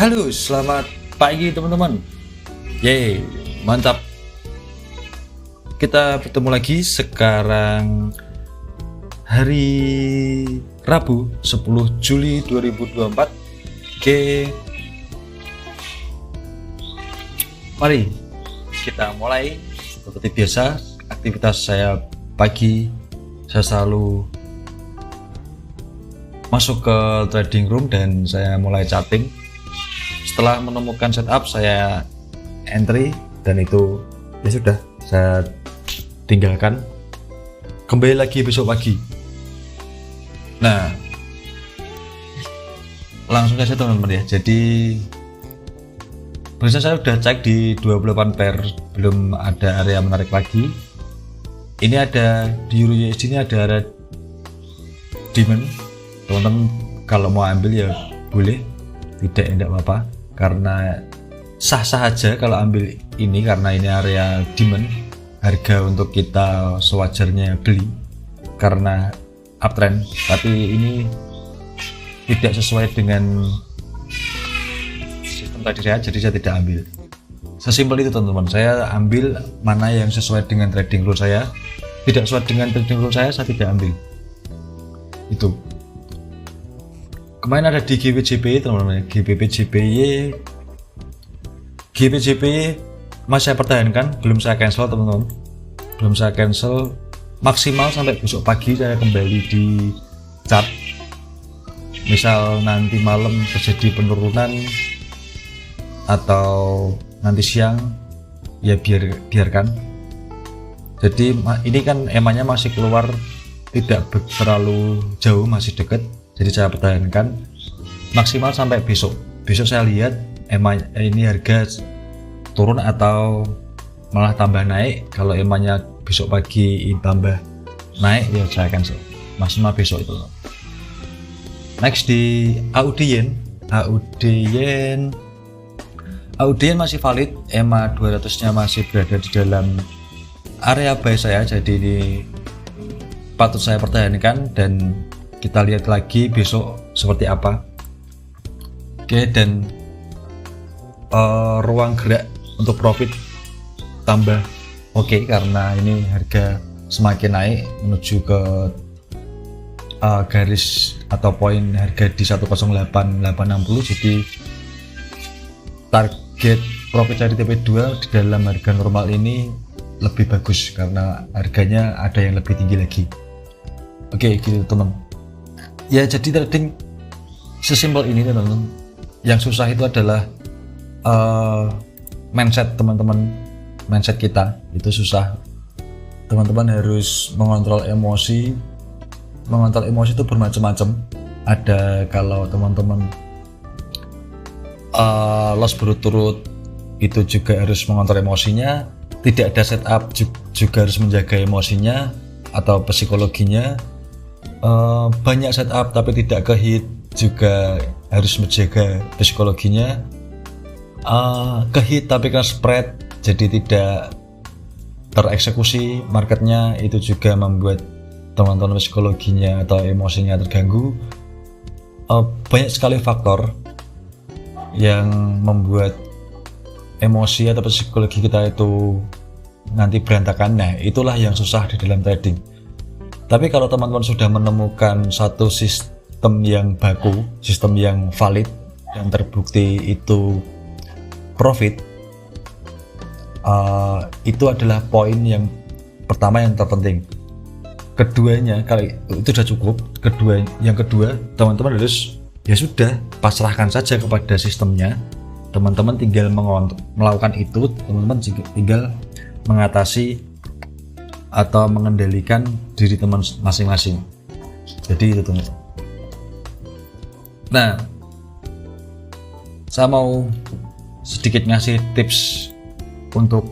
Halo, selamat pagi teman-teman. Yeay, mantap. Kita bertemu lagi sekarang hari Rabu 10 Juli 2024. Oke. Mari kita mulai. Seperti biasa, aktivitas saya pagi, saya selalu masuk ke trading room dan saya mulai chatting. Setelah menemukan setup, saya entry dan itu ya sudah, saya tinggalkan, kembali lagi besok pagi. Nah, langsung saja teman-teman ya. Jadi barusan saya udah cek di 28 pair, belum ada area menarik lagi. Ini ada di Euro USD, ini ada area demand. Teman-teman kalau mau ambil ya boleh, tidak apa-apa, karena sah-sah aja kalau ambil ini, karena ini area demand. Harga untuk kita sewajarnya beli karena uptrend, tapi ini tidak sesuai dengan sistem tadi saya, jadi saya tidak ambil. Sesimpel itu teman-teman, saya ambil mana yang sesuai dengan trading rule saya. Tidak sesuai dengan trading rule saya tidak ambil. Itu kemarin ada di GBJPY teman-teman, GBJPY masih saya pertahankan, belum saya cancel teman-teman, belum saya cancel. Maksimal sampai besok pagi saya kembali di chart. Misal nanti malam terjadi penurunan atau nanti siang, ya biarkan. Jadi ini kan emanya masih keluar, tidak terlalu jauh, masih dekat. Jadi saya pertahankan maksimal sampai besok. Besok saya lihat ini harga turun atau malah tambah naik. Kalau emangnya besok pagi tambah naik, ya saya cancel maksimal besok itu. Next di AUD Yen masih valid. EMA 200 nya masih berada di dalam area buy saya, jadi ini patut saya pertahankan dan kita lihat lagi besok seperti apa. Oke, dan ruang gerak untuk profit tambah oke, karena ini harga semakin naik menuju ke garis atau poin harga di 108.860. jadi target profit dari TP2 di dalam harga normal ini lebih bagus karena harganya ada yang lebih tinggi lagi. Oke, gitu teman ya. Jadi trading sesimpel ini teman-teman. Yang susah itu adalah mindset teman-teman, mindset kita itu susah. Teman-teman harus mengontrol emosi. Mengontrol emosi itu bermacam-macam. Ada kalau teman-teman loss berturut-turut, itu juga harus mengontrol emosinya. Tidak ada setup juga harus menjaga emosinya atau psikologinya. Banyak setup tapi tidak ke hit juga harus menjaga psikologinya. Ke hit tapi ke spread jadi tidak tereksekusi marketnya, itu juga membuat teman-teman psikologinya atau emosinya terganggu. Banyak sekali faktor yang membuat emosi atau psikologi kita itu nanti berantakan. Nah, itulah yang susah di dalam trading. Tapi kalau teman-teman sudah menemukan satu sistem yang baku, sistem yang valid dan terbukti itu profit, itu adalah poin yang pertama yang terpenting. Keduanya, kalau itu sudah cukup, yang kedua teman-teman harus ya sudah pasrahkan saja kepada sistemnya. Teman-teman tinggal melakukan itu, teman-teman tinggal mengatasi atau mengendalikan diri teman masing-masing. Jadi itu teman. Nah, saya mau sedikit ngasih tips untuk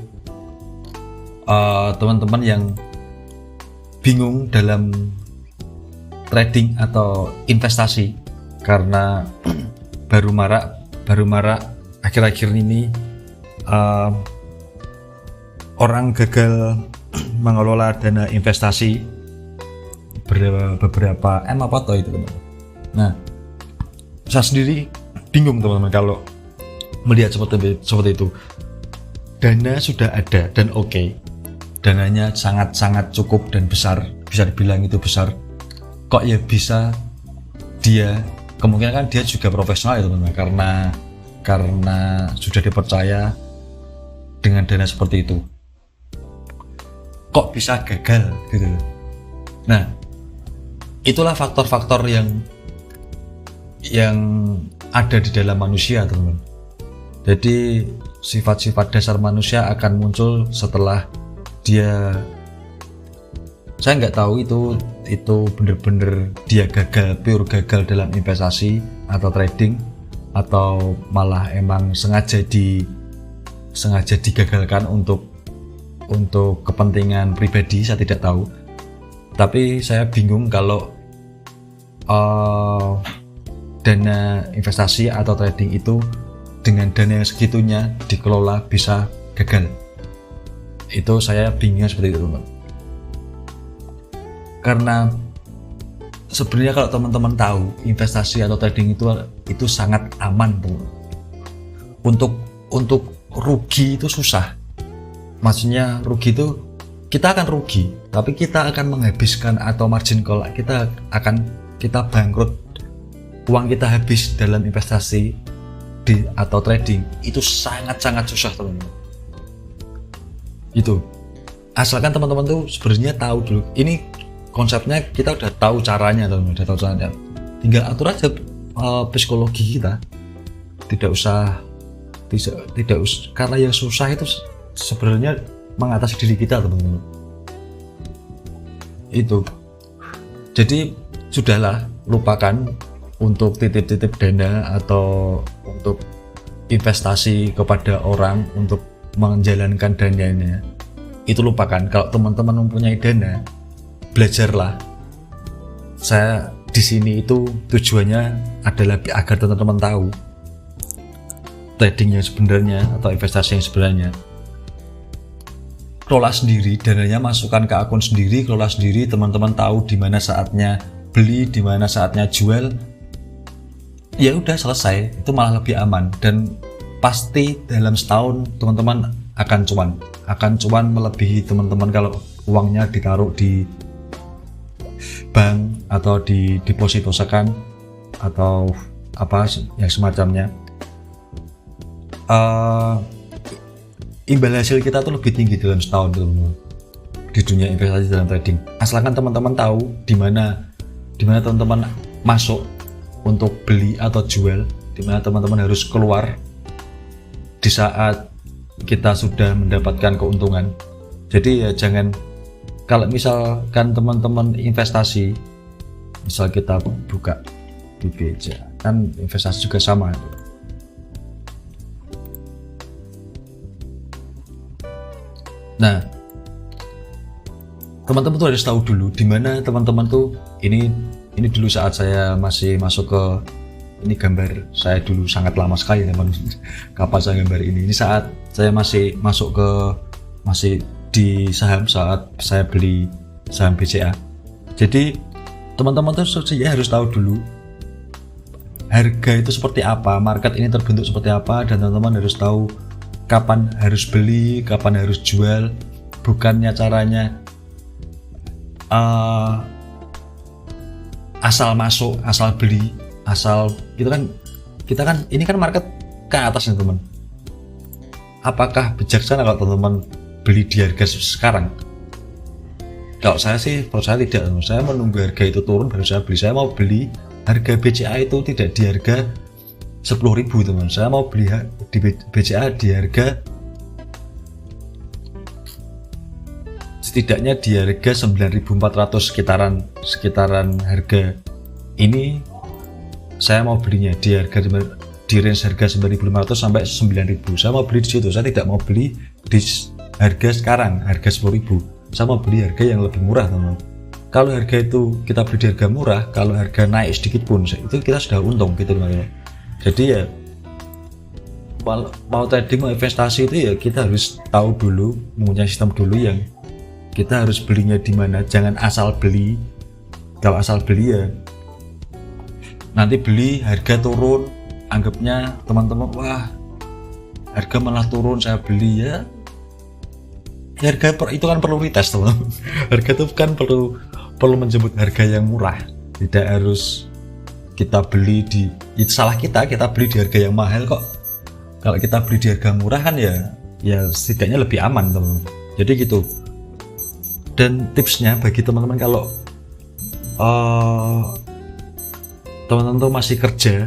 teman-teman yang bingung dalam trading atau investasi, karena baru marak akhir-akhir ini orang gagal mengelola dana investasi beberapa apa itu teman-teman. Nah, saya sendiri bingung teman-teman kalau melihat seperti itu. Dana sudah ada dan oke. Dananya sangat-sangat cukup dan besar, bisa dibilang itu besar. Kok ya bisa dia, kemungkinan kan dia juga profesional ya teman-teman, karena sudah dipercaya dengan dana seperti itu. Kok bisa gagal gitu. Nah, itulah faktor-faktor yang ada di dalam manusia teman-teman. Jadi sifat-sifat dasar manusia akan muncul setelah dia, saya nggak tahu itu bener-bener dia pure gagal dalam investasi atau trading, atau malah emang sengaja digagalkan untuk kepentingan pribadi, saya tidak tahu. Tapi saya bingung kalau dana investasi atau trading itu dengan dana yang segitunya dikelola bisa gagal. Itu saya bingung seperti itu teman. Karena sebenarnya kalau teman-teman tahu investasi atau trading itu sangat aman teman. Untuk rugi itu susah. Maksudnya rugi itu kita akan rugi, tapi kita akan menghabiskan atau margin call kita bangkrut, uang kita habis dalam investasi atau trading itu sangat-sangat susah teman-teman. Itu asalkan teman-teman tuh sebenarnya tahu dulu, ini konsepnya kita udah tahu caranya teman-teman, tinggal atur aja psikologi kita, tidak usah karena yang susah itu sebenarnya mengatasi diri kita teman-teman. Itu jadi sudahlah, lupakan untuk titip-titip dana atau untuk investasi kepada orang untuk menjalankan dananya, itu lupakan. Kalau teman-teman mempunyai dana, belajarlah. Saya di sini itu tujuannya adalah agar teman-teman tahu trading yang sebenarnya atau investasi yang sebenarnya. Kelola sendiri, dananya masukkan ke akun sendiri, kelola sendiri, teman-teman tahu di mana saatnya beli, di mana saatnya jual. Ya udah selesai, itu malah lebih aman, dan pasti dalam setahun teman-teman akan cuan melebihi teman-teman kalau uangnya ditaruh di bank atau di depositosakan atau apa yang semacamnya. Imbal hasil kita tuh lebih tinggi dalam setahun teman-teman di dunia investasi dalam trading, asalkan teman-teman tahu di mana teman-teman masuk untuk beli atau jual, di mana teman-teman harus keluar di saat kita sudah mendapatkan keuntungan. Jadi ya jangan, kalau misalkan teman-teman investasi, misal kita buka di BCA, kan investasi juga sama. Nah, teman-teman tuh harus tahu dulu di mana teman-teman tuh ini dulu saat saya masih masuk ke, ini gambar saya dulu sangat lama sekali teman, kapan saya gambar ini saat saya masih masih di saham, saat saya beli saham BCA. Jadi teman-teman tuh ya harus tahu dulu harga itu seperti apa, market ini terbentuk seperti apa, dan teman-teman harus tahu kapan harus beli, kapan harus jual. Bukannya caranya asal masuk, asal beli, asal kita kan ini kan market ke atas nih teman. Apakah bijaksana kalau teman-teman beli di harga sekarang? Kalau saya sih, kalau saya tidak, saya menunggu harga itu turun baru saya beli. Saya mau beli harga BCA itu tidak di harga 10.000 teman. Saya mau beli di BCA di harga setidaknya di harga 9.400, sekitaran harga ini. Saya mau belinya di range harga 9.500 sampai 9.000. Saya mau beli di situ. Saya tidak mau beli di harga sekarang, harga 10.000. Saya mau beli harga yang lebih murah teman. Kalau harga itu kita beli di harga murah, kalau harga naik sedikit pun itu kita sudah untung gitu teman. Jadi ya mau trading, mau investasi itu ya kita harus tahu dulu, mempunyai sistem dulu yang kita harus belinya di mana. Jangan asal beli. Kalau asal beli ya nanti beli harga turun, anggapnya teman-teman wah harga malah turun saya beli ya harga itu kan perlu retest teman. Harga itu kan perlu menjemput harga yang murah, tidak harus kita beli itu salah kita beli di harga yang mahal kok. Kalau kita beli di harga murah kan ya setidaknya lebih aman teman. Jadi gitu. Dan tipsnya bagi teman-teman kalau teman-teman tuh masih kerja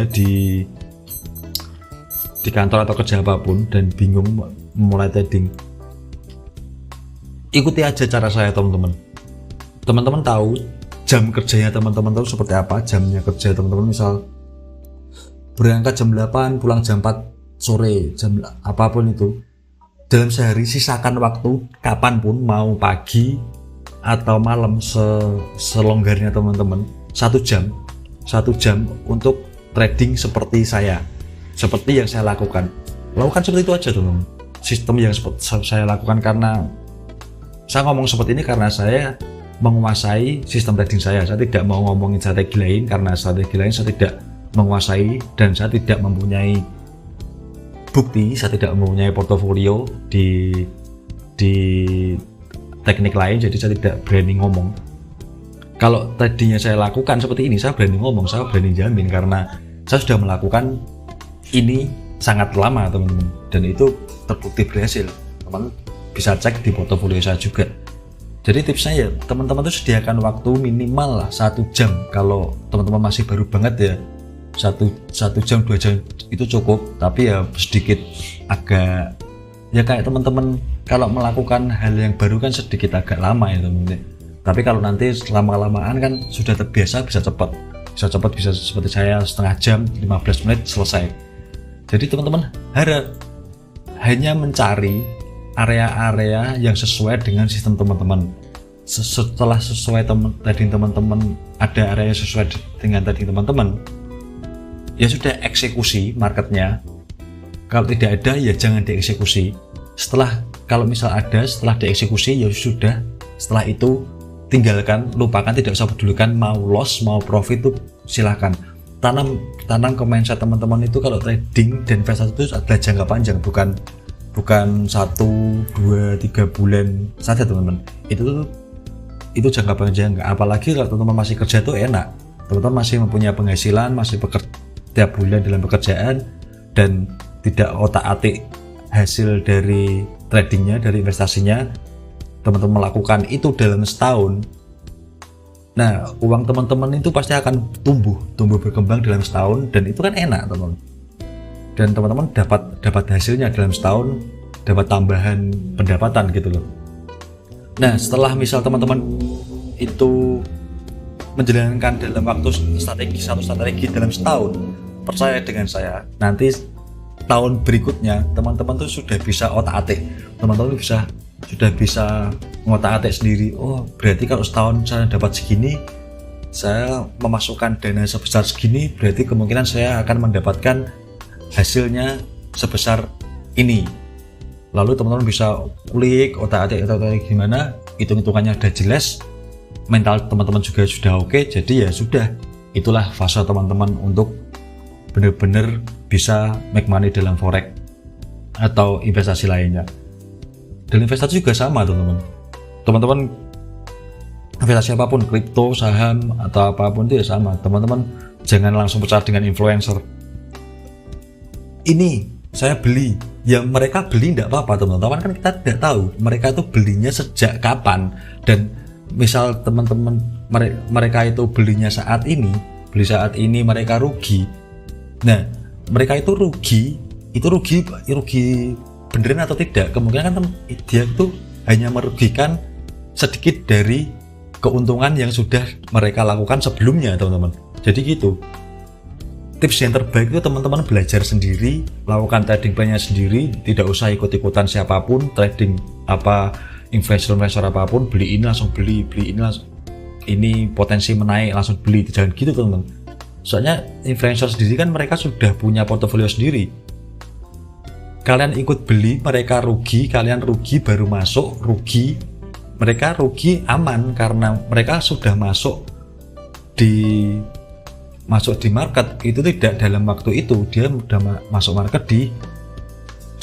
di kantor atau kerja apapun dan bingung memulai trading, ikuti aja cara saya teman-teman. Teman-teman tahu jam kerjanya teman-teman tahu seperti apa jamnya kerja teman-teman, misal berangkat jam 8 pulang jam 4 sore, jam apapun itu, dalam sehari sisakan waktu kapanpun, mau pagi atau malam, selonggarnya teman-teman, 1 jam untuk trading seperti yang saya lakukan seperti itu aja teman-teman. Sistem yang saya lakukan, karena saya ngomong seperti ini karena saya menguasai sistem trading saya tidak mau ngomongin strategi lain, karena strategi lain saya tidak menguasai dan saya tidak mempunyai bukti, saya tidak mempunyai portofolio di teknik lain, jadi saya tidak berani ngomong. Kalau tradingnya saya lakukan seperti ini, saya berani ngomong, saya berani jamin, karena saya sudah melakukan ini sangat lama teman-teman, dan itu terbukti berhasil. Teman bisa cek di portofolio saya juga. Jadi tipsnya ya teman-teman tuh sediakan waktu minimal lah 1 jam. Kalau teman-teman masih baru banget ya 1 jam 2 jam itu cukup, tapi ya sedikit agak ya kayak teman-teman kalau melakukan hal yang baru kan sedikit agak lama ya teman-teman. Tapi kalau nanti lama-lamaan kan sudah terbiasa, bisa cepat bisa seperti saya setengah jam 15 menit selesai. Jadi teman-teman hanya mencari area-area yang sesuai dengan sistem teman-teman. Setelah sesuai trading teman-teman, ada area yang sesuai dengan trading teman-teman, ya sudah eksekusi marketnya. Kalau tidak ada ya jangan dieksekusi. Kalau misal ada, setelah dieksekusi ya sudah. Setelah itu tinggalkan, lupakan, tidak usah pedulikan mau loss mau profit itu silahkan. Tanam ke mindset teman-teman itu kalau trading dan investasi itu adalah jangka panjang, bukan 1, 2, 3 bulan saja teman-teman. Itu jangka panjang. Apalagi kalau teman-teman masih kerja itu enak, teman-teman masih mempunyai penghasilan, masih tiap bulan dalam pekerjaan, dan tidak otak-atik hasil dari tradingnya, dari investasinya. Teman-teman melakukan itu dalam setahun, nah uang teman-teman itu pasti akan tumbuh berkembang dalam setahun, dan itu kan enak teman-teman. Dan teman-teman dapat hasilnya dalam setahun, dapat tambahan pendapatan gitu loh. Nah setelah misal teman-teman itu menjalankan dalam waktu satu strategi dalam setahun, percaya dengan saya, nanti tahun berikutnya teman-teman tuh sudah bisa otak-atik, teman-teman sudah bisa ngotak-atik sendiri. Oh berarti kalau setahun saya dapat segini, saya memasukkan dana sebesar segini, berarti kemungkinan saya akan mendapatkan hasilnya sebesar ini. Lalu teman-teman bisa klik otak-atik gimana, hitung-hitungannya udah jelas, mental teman-teman juga sudah oke. Jadi ya sudah, itulah fase teman-teman untuk benar-benar bisa make money dalam forex atau investasi lainnya. Dan investasi juga sama teman-teman investasi apapun, kripto, saham atau apapun itu ya sama. Teman-teman jangan langsung percaya dengan influencer. Ini saya beli, ya mereka beli tidak apa-apa teman-teman, kan kita tidak tahu mereka itu belinya sejak kapan. Dan misal teman-teman mereka itu belinya saat ini, mereka rugi. Nah mereka itu rugi beneran atau tidak, kemungkinan kan dia itu hanya merugikan sedikit dari keuntungan yang sudah mereka lakukan sebelumnya teman-teman. Jadi gitu, tips yang terbaik itu teman-teman belajar sendiri, lakukan trading plan-nya sendiri, tidak usah ikut-ikutan siapapun, trading investor apapun, beli ini langsung beli ini langsung, ini potensi menaik langsung beli, jangan gitu teman-teman. Soalnya influencer sendiri kan mereka sudah punya portofolio sendiri. Kalian ikut beli, mereka rugi, kalian rugi baru masuk, rugi. Mereka rugi aman karena mereka sudah masuk di masuk di market itu tidak dalam waktu itu, dia udah masuk market di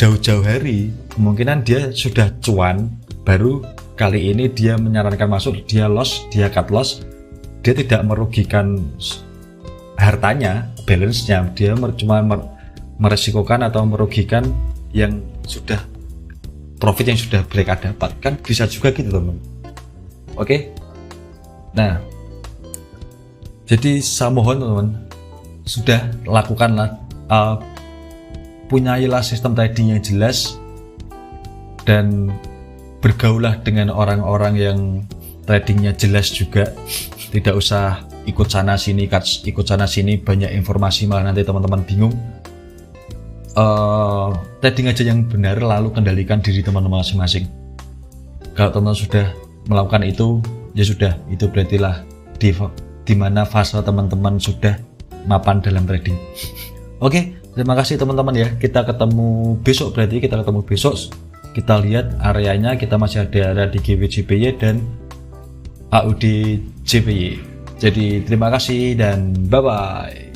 jauh-jauh hari, kemungkinan dia sudah cuan, baru kali ini dia menyarankan masuk, dia loss, dia cut loss, dia tidak merugikan hartanya, balance-nya, dia cuma meresikokan atau merugikan yang sudah profit yang sudah mereka dapat, kan bisa juga gitu teman. Oke. Nah, jadi saya mohon teman-teman, sudah lakukanlah, punyailah sistem trading yang jelas dan bergaulah dengan orang-orang yang tradingnya jelas juga. Tidak usah ikut sana sini banyak informasi malah nanti teman-teman bingung. Trading aja yang benar, lalu kendalikan diri teman-teman masing-masing. Kalau teman-teman sudah melakukan itu, ya sudah, itu berartilah di mana fase teman-teman sudah mapan dalam trading. Oke, terima kasih teman-teman ya. Kita ketemu besok, kita lihat areanya, kita masih ada area di GWJPY dan AUD JPY. Jadi terima kasih dan bye bye.